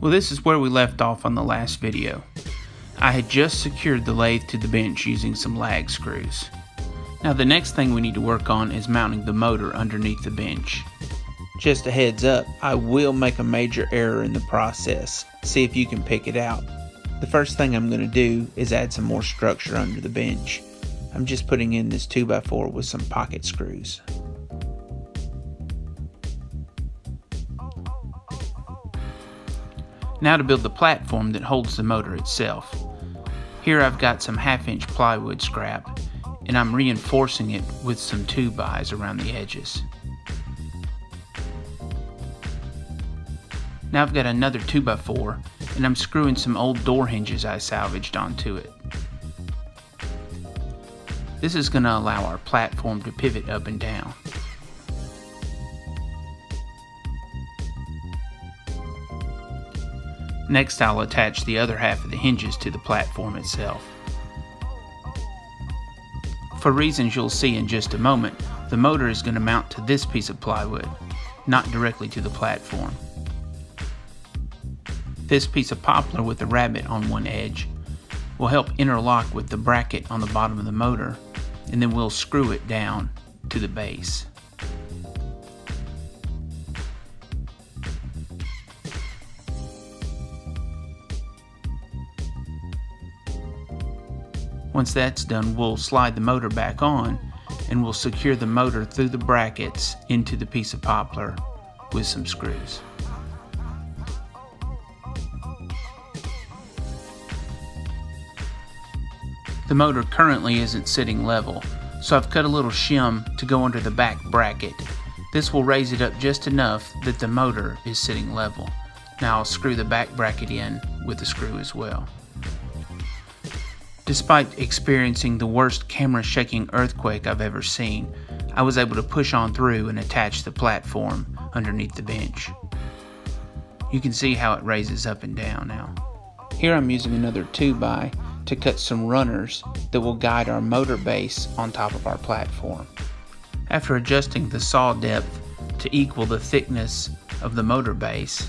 Well, this is where we left off on the last video. I had just secured the lathe to the bench using some lag screws. Now the next thing we need to work on is mounting the motor underneath the bench. Just a heads up, I will make a major error in the process. See if you can pick it out. The first thing I'm going to do is add some more structure under the bench. I'm just putting in this 2x4 with some pocket screws. Now to build the platform that holds the motor itself. Here I've got some 1/2-inch plywood scrap, and I'm reinforcing it with some 2x around the edges. Now I've got another 2x4, and I'm screwing some old door hinges I salvaged onto it. This is going to allow our platform to pivot up and down. Next, I'll attach the other half of the hinges to the platform itself. For reasons you'll see in just a moment, the motor is going to mount to this piece of plywood, not directly to the platform. This piece of poplar with the rabbet on one edge will help interlock with the bracket on the bottom of the motor, and then we'll screw it down to the base. Once that's done, we'll slide the motor back on, and we'll secure the motor through the brackets into the piece of poplar with some screws. The motor currently isn't sitting level, so I've cut a little shim to go under the back bracket. This will raise it up just enough that the motor is sitting level. Now I'll screw the back bracket in with the screw as well. Despite experiencing the worst camera shaking earthquake I've ever seen, I was able to push on through and attach the platform underneath the bench. You can see how it raises up and down now. Here I'm using another 2x to cut some runners that will guide our motor base on top of our platform. After adjusting the saw depth to equal the thickness of the motor base,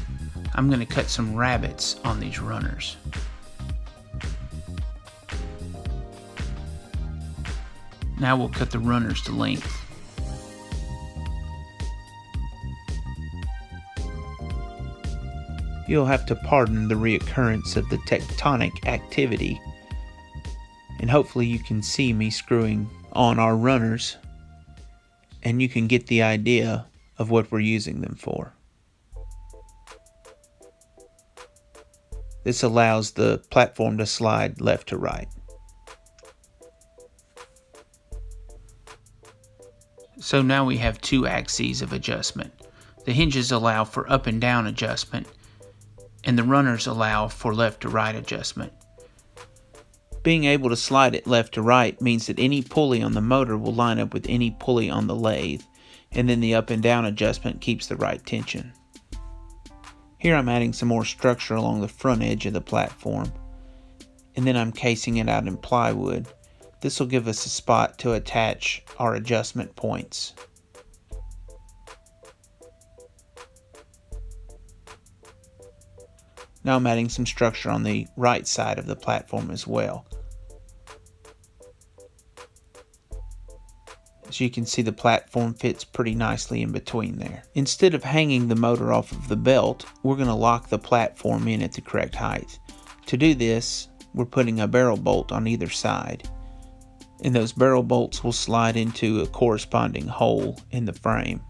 I'm going to cut some rabbets on these runners. Now we'll cut the runners to length. You'll have to pardon the reoccurrence of the tectonic activity, and hopefully you can see me screwing on our runners, and you can get the idea of what we're using them for. This allows the platform to slide left to right. So now we have two axes of adjustment. The hinges allow for up and down adjustment, and the runners allow for left to right adjustment. Being able to slide it left to right means that any pulley on the motor will line up with any pulley on the lathe, and then the up and down adjustment keeps the right tension. Here I'm adding some more structure along the front edge of the platform, and then I'm casing it out in plywood. This will give us a spot to attach our adjustment points. Now I'm adding some structure on the right side of the platform as well. As you can see, the platform fits pretty nicely in between there. Instead of hanging the motor off of the belt, we're going to lock the platform in at the correct height. To do this, we're putting a barrel bolt on either side, and those barrel bolts will slide into a corresponding hole in the frame.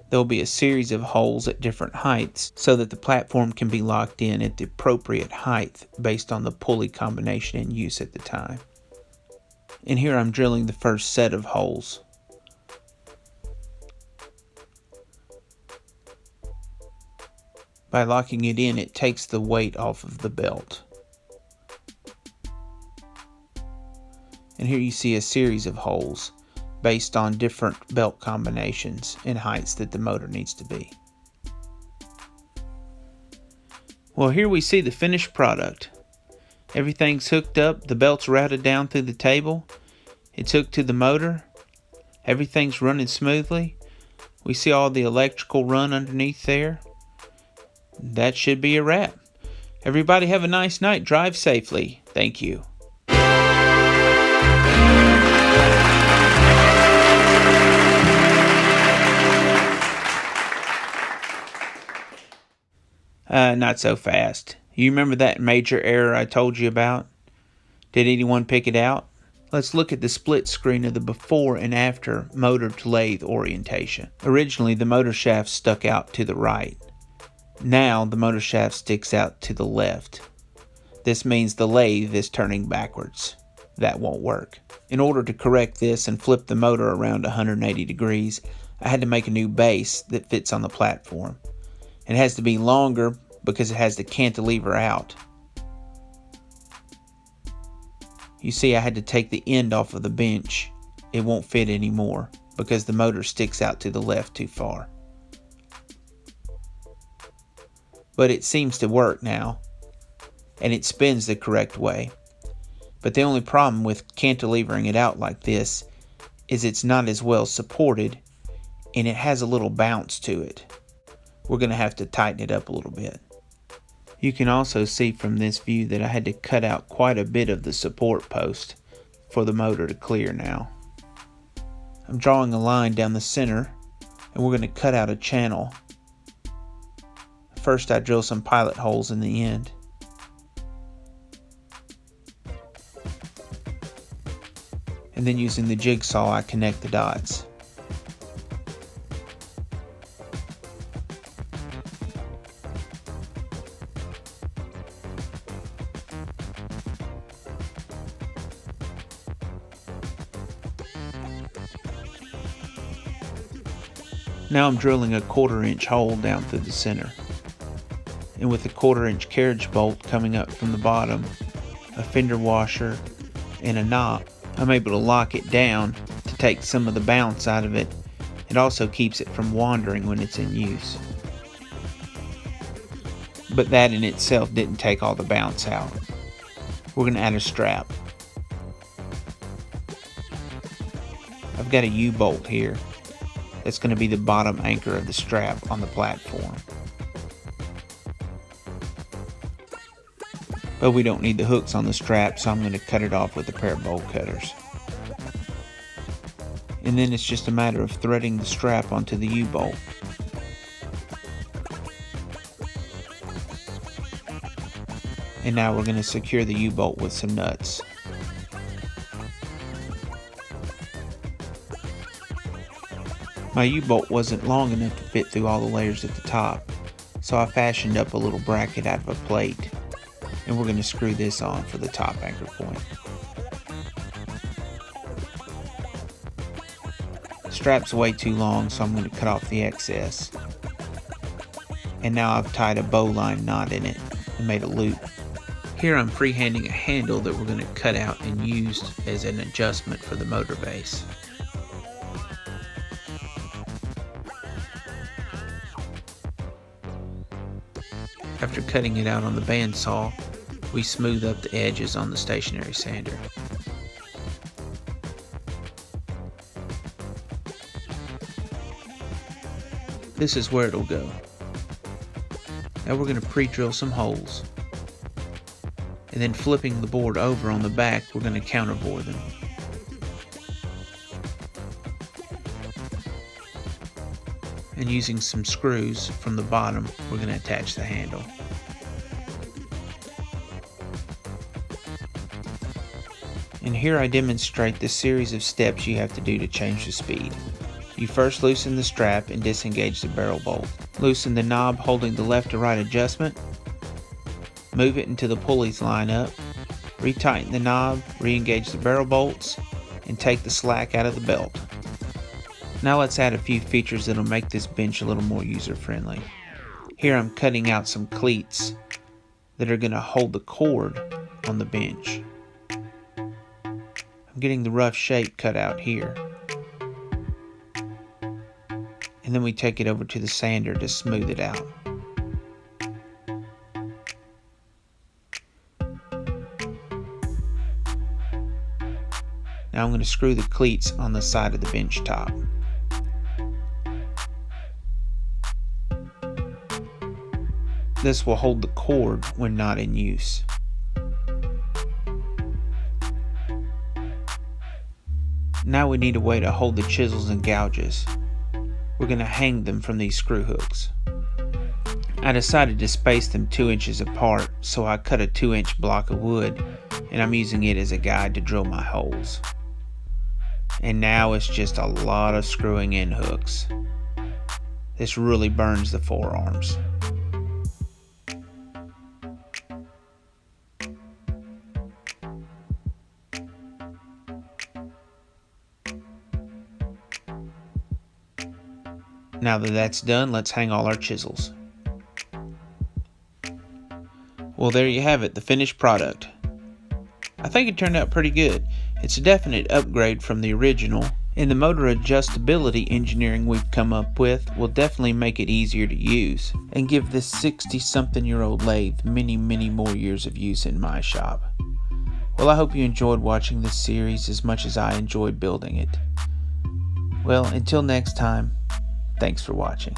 There will be a series of holes at different heights so that the platform can be locked in at the appropriate height based on the pulley combination in use at the time. And here I'm drilling the first set of holes. By locking it in, it takes the weight off of the belt. And here you see a series of holes based on different belt combinations and heights that the motor needs to be. Well, here we see the finished product. Everything's hooked up, the belt's routed down through the table, it's hooked to the motor, everything's running smoothly. We see all the electrical run underneath there. that should be a wrap. Everybody have a nice night. Drive safely. Thank you. Not so fast. You remember that major error I told you about? Did anyone pick it out? Let's look at the split screen of the before and after motor to lathe orientation. Originally, the motor shaft stuck out to the right. Now, the motor shaft sticks out to the left. This means the lathe is turning backwards. That won't work. In order to correct this and flip the motor around 180 degrees, I had to make a new base that fits on the platform. It has to be longer because it has the cantilever out. You see, I had to take the end off of the bench. It won't fit anymore because the motor sticks out to the left too far. But it seems to work now, and it spins the correct way. But the only problem with cantilevering it out like this is it's not as well supported, and it has a little bounce to it. We're going to have to tighten it up a little bit. You can also see from this view that I had to cut out quite a bit of the support post for the motor to clear now. I'm drawing a line down the center, and we're going to cut out a channel. First, I drill some pilot holes in the end. And then using the jigsaw, I connect the dots. Now I'm drilling a 1/4 inch hole down through the center. And with a 1/4 inch carriage bolt coming up from the bottom, a fender washer, and a knob, I'm able to lock it down to take some of the bounce out of it. It also keeps it from wandering when it's in use. But that in itself didn't take all the bounce out. We're going to add a strap. I've got a U-bolt here. That's going to be the bottom anchor of the strap on the platform. But we don't need the hooks on the strap, so I'm going to cut it off with a pair of bolt cutters. And then it's just a matter of threading the strap onto the U-bolt. And now we're going to secure the U-bolt with some nuts. My U-bolt wasn't long enough to fit through all the layers at the top, so I fashioned up a little bracket out of a plate, and we're going to screw this on for the top anchor point. The strap's way too long, so I'm going to cut off the excess. And now I've tied a bowline knot in it and made a loop. Here I'm freehanding a handle that we're going to cut out and use as an adjustment for the motor base. After cutting it out on the bandsaw, we smooth up the edges on the stationary sander. This is where it'll go. Now we're going to pre-drill some holes. And then flipping the board over on the back, we're going to counterbore them. And using some screws from the bottom, we're going to attach the handle. And here I demonstrate the series of steps you have to do to change the speed. You first loosen the strap and disengage the barrel bolt. Loosen the knob holding the left to right adjustment. Move it until the pulleys line up. Retighten the knob, re-engage the barrel bolts, and take the slack out of the belt. Now let's add a few features that'll make this bench a little more user-friendly. Here I'm cutting out some cleats that are going to hold the cord on the bench. I'm getting the rough shape cut out here. And then we take it over to the sander to smooth it out. Now I'm going to screw the cleats on the side of the bench top. This will hold the cord when not in use. Now we need a way to hold the chisels and gouges. We're going to hang them from these screw hooks. I decided to space them 2 inches apart, so I cut a 2-inch block of wood, and I'm using it as a guide to drill my holes. And now it's just a lot of screwing in hooks. This really burns the forearms. Now that that's done, let's hang all our chisels. Well, there you have it, the finished product. I think it turned out pretty good. It's a definite upgrade from the original, and the motor adjustability engineering we've come up with will definitely make it easier to use and give this 60-something-year-old lathe many more years of use in my shop. Well, I hope you enjoyed watching this series as much as I enjoyed building it. Well, until next time, thanks for watching.